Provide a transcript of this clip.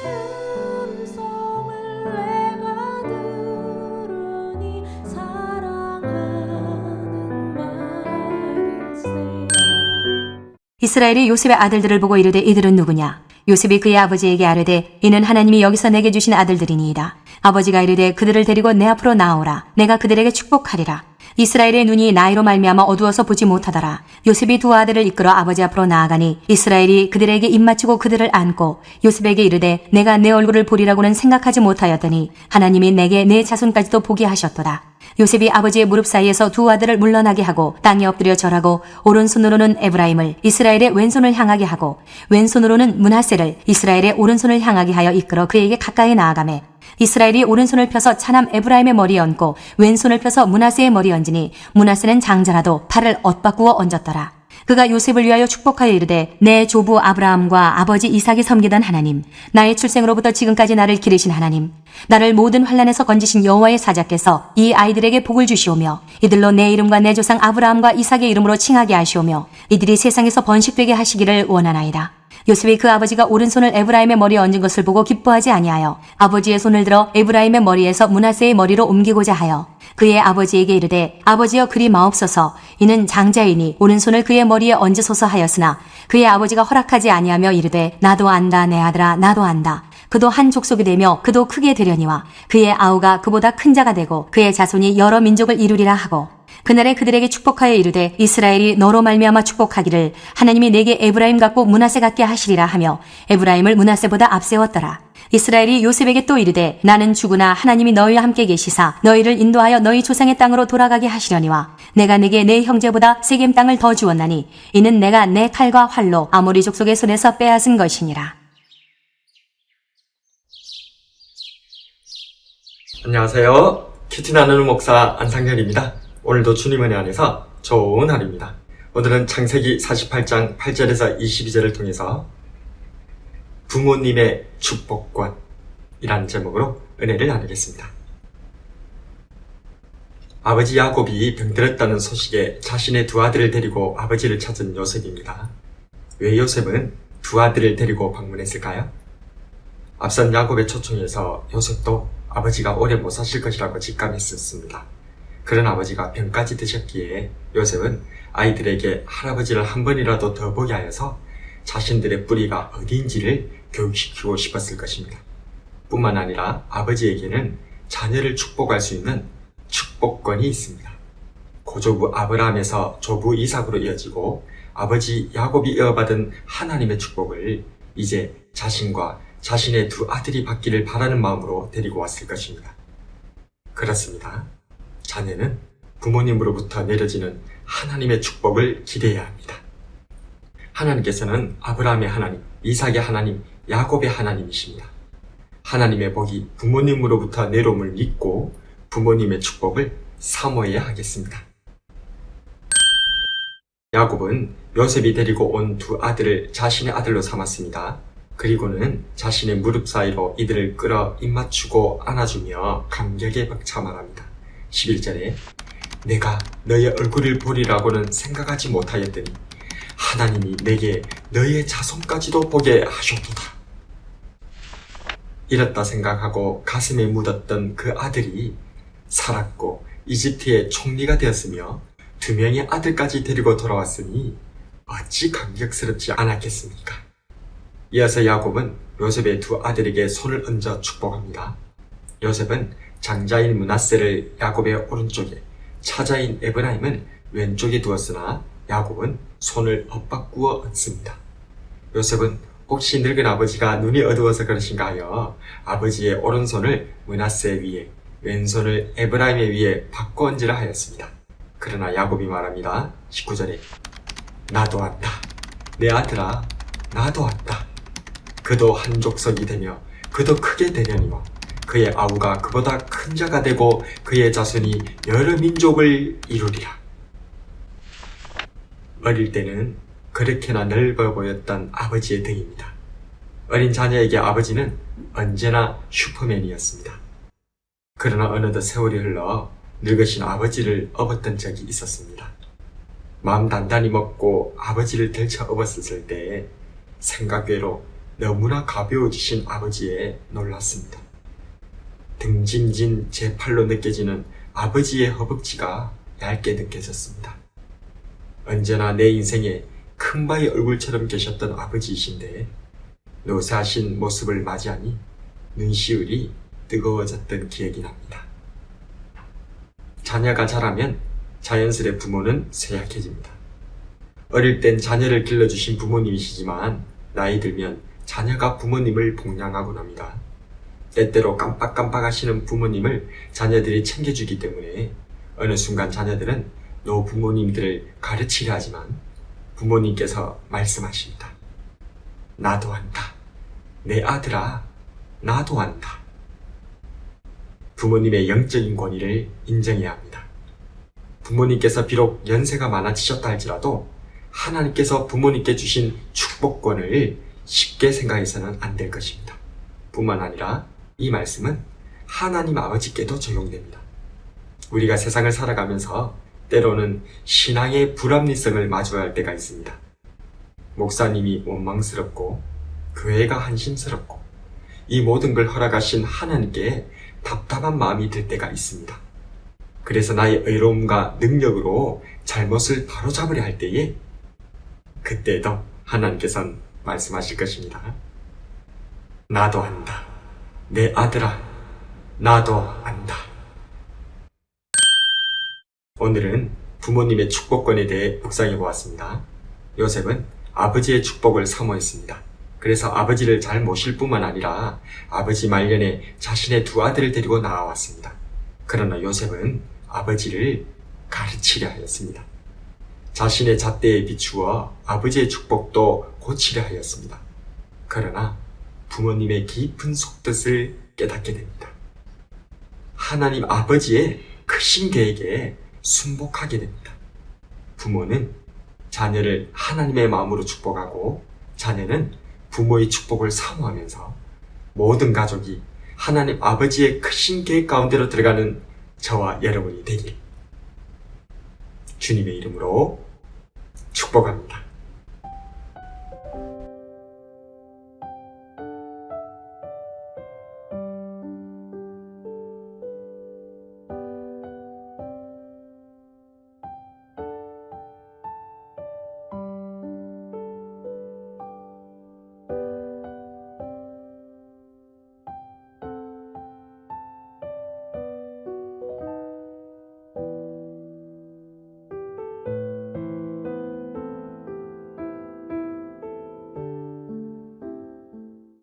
음성을 내가 들으니 사랑하는 말일세. 이스라엘이 요셉의 아들들을 보고 이르되 이들은 누구냐? 요셉이 그의 아버지에게 아뢰되 이는 하나님이 여기서 내게 주신 아들들이니이다. 아버지가 이르되 그들을 데리고 내 앞으로 나오라. 내가 그들에게 축복하리라. 이스라엘의 눈이 나이로 말미암아 어두워서 보지 못하더라. 요셉이 두 아들을 이끌어 아버지 앞으로 나아가니 이스라엘이 그들에게 입맞추고 그들을 안고 요셉에게 이르되 내가 내 얼굴을 보리라고는 생각하지 못하였더니 하나님이 내게 내 자손까지도 보게 하셨도다. 요셉이 아버지의 무릎 사이에서 두 아들을 물러나게 하고 땅에 엎드려 절하고 오른손으로는 에브라임을 이스라엘의 왼손을 향하게 하고 왼손으로는 므낫세를 이스라엘의 오른손을 향하게 하여 이끌어 그에게 가까이 나아가매 이스라엘이 오른손을 펴서 차남 에브라임의 머리에 얹고 왼손을 펴서 므낫세의 머리에 얹으니 므낫세는 장자라도 팔을 엇바꾸어 얹었더라. 그가 요셉을 위하여 축복하여 이르되 내 조부 아브라함과 아버지 이삭이 섬기던 하나님, 나의 출생으로부터 지금까지 나를 기르신 하나님, 나를 모든 환난에서 건지신 여호와의 사자께서 이 아이들에게 복을 주시오며 이들로 내 이름과 내 조상 아브라함과 이삭의 이름으로 칭하게 하시오며 이들이 세상에서 번식되게 하시기를 원하나이다. 요셉이 그 아버지가 오른손을 에브라임의 머리에 얹은 것을 보고 기뻐하지 아니하여 아버지의 손을 들어 에브라임의 머리에서 므낫세의 머리로 옮기고자 하여 그의 아버지에게 이르되 아버지여 그리 마옵소서 이는 장자이니 오른손을 그의 머리에 얹으소서 하였으나 그의 아버지가 허락하지 아니하며 이르되 나도 안다 내 아들아 나도 안다. 그도 한 족속이 되며 그도 크게 되려니와 그의 아우가 그보다 큰 자가 되고 그의 자손이 여러 민족을 이루리라 하고 그날에 그들에게 축복하여 이르되 이스라엘이 너로 말미암아 축복하기를 하나님이 내게 에브라임 같고 므낫세 같게 하시리라 하며 에브라임을 므낫세보다 앞세웠더라. 이스라엘이 요셉에게 또 이르되 나는 죽으나 하나님이 너희와 함께 계시사 너희를 인도하여 너희 조상의 땅으로 돌아가게 하시려니와 내가 내게 내 형제보다 세겜 땅을 더 주었나니 이는 내가 내 칼과 활로 아모리 족속의 손에서 빼앗은 것이니라. 안녕하세요. 큐티 나누는 목사 안상렬입니다. 오늘도 주님 은혜 안에서 좋은 하루입니다. 오늘은 창세기 48장 8절에서 22절을 통해서 부모님의 축복권이라는 제목으로 은혜를 나누겠습니다. 아버지 야곱이 병들었다는 소식에 자신의 두 아들을 데리고 아버지를 찾은 요셉입니다. 왜 요셉은 두 아들을 데리고 방문했을까요? 앞선 야곱의 초청에서 요셉도 아버지가 오래 못 사실 것이라고 직감했었습니다. 그런 아버지가 병까지 드셨기에 요셉은 아이들에게 할아버지를 한 번이라도 더 보게 하여서 자신들의 뿌리가 어디인지를 교육시키고 싶었을 것입니다. 뿐만 아니라 아버지에게는 자녀를 축복할 수 있는 축복권이 있습니다. 고조부 아브라함에서 조부 이삭으로 이어지고 아버지 야곱이 이어받은 하나님의 축복을 이제 자신과 자신의 두 아들이 받기를 바라는 마음으로 데리고 왔을 것입니다. 그렇습니다. 자녀는 부모님으로부터 내려지는 하나님의 축복을 기대해야 합니다. 하나님께서는 아브라함의 하나님, 이삭의 하나님, 야곱의 하나님이십니다. 하나님의 복이 부모님으로부터 내려옴을 믿고 부모님의 축복을 사모해야 하겠습니다. 야곱은 요셉이 데리고 온 두 아들을 자신의 아들로 삼았습니다. 그리고는 자신의 무릎 사이로 이들을 끌어 입맞추고 안아주며 감격에 벅차 말합니다. 11절에 내가 너의 얼굴을 보리라고는 생각하지 못하였더니 하나님이 내게 너의 자손까지도 보게 하셨도다. 이렇다 생각하고 가슴에 묻었던 그 아들이 살았고 이집트의 총리가 되었으며 두 명의 아들까지 데리고 돌아왔으니 어찌 감격스럽지 않았겠습니까? 이어서 야곱은 요셉의 두 아들에게 손을 얹어 축복합니다. 요셉은 장자인 므낫세를 야곱의 오른쪽에, 차자인 에브라임을 왼쪽에 두었으나 야곱은 손을 엇바꾸어 얹습니다. 요셉은 혹시 늙은 아버지가 눈이 어두워서 그러신가 하여 아버지의 오른손을 므낫세 위에, 왼손을 에브라임의 위에 바꿔 얹으라 하였습니다. 그러나 야곱이 말합니다. 19절에 나도 안다. 내 아들아, 나도 안다. 그도 한 족속이 되며 그도 크게 되려니와 그의 아우가 그보다 큰 자가 되고 그의 자손이 여러 민족을 이루리라. 어릴 때는 그렇게나 넓어 보였던 아버지의 등입니다. 어린 자녀에게 아버지는 언제나 슈퍼맨이었습니다. 그러나 어느덧 세월이 흘러 늙으신 아버지를 업었던 적이 있었습니다. 마음 단단히 먹고 아버지를 들쳐 업었을 때 생각 외로 너무나 가벼워지신 아버지에 놀랐습니다. 등짐진 제 팔로 느껴지는 아버지의 허벅지가 얇게 느껴졌습니다. 언제나 내 인생에 큰바위 얼굴처럼 계셨던 아버지이신데 노쇠하신 모습을 맞이하니 눈시울이 뜨거워졌던 기억이 납니다. 자녀가 자라면 자연스레 부모는 쇠약해집니다. 어릴 땐 자녀를 길러주신 부모님이시지만 나이 들면 자녀가 부모님을 복양하곤 합니다. 때때로 깜빡깜빡 하시는 부모님을 자녀들이 챙겨주기 때문에 어느 순간 자녀들은 노부모님들을 가르치려 하지만 부모님께서 말씀하십니다. 나도 한다. 내 아들아, 나도 한다. 부모님의 영적인 권위를 인정해야 합니다. 부모님께서 비록 연세가 많아지셨다 할지라도 하나님께서 부모님께 주신 축복권을 쉽게 생각해서는 안 될 것입니다. 뿐만 아니라 이 말씀은 하나님 아버지께도 적용됩니다. 우리가 세상을 살아가면서 때로는 신앙의 불합리성을 마주해야 할 때가 있습니다. 목사님이 원망스럽고 교회가 한심스럽고 이 모든 걸 허락하신 하나님께 답답한 마음이 들 때가 있습니다. 그래서 나의 의로움과 능력으로 잘못을 바로잡으려 할 때에 그때도 하나님께서는 말씀하실 것입니다. 나도 안다. 내 아들아, 나도 안다. 오늘은 부모님의 축복권에 대해 묵상해 보았습니다. 요셉은 아버지의 축복을 사모했습니다. 그래서 아버지를 잘 모실 뿐만 아니라 아버지 말년에 자신의 두 아들을 데리고 나와왔습니다. 그러나 요셉은 아버지를 가르치려 하였습니다. 자신의 잣대에 비추어 아버지의 축복도 고치려 하였습니다. 그러나 부모님의 깊은 속뜻을 깨닫게 됩니다. 하나님 아버지의 크신 계획에 순복하게 됩니다. 부모는 자녀를 하나님의 마음으로 축복하고 자녀는 부모의 축복을 사모하면서 모든 가족이 하나님 아버지의 크신 계획 가운데로 들어가는 저와 여러분이 되길 주님의 이름으로 축복합니다.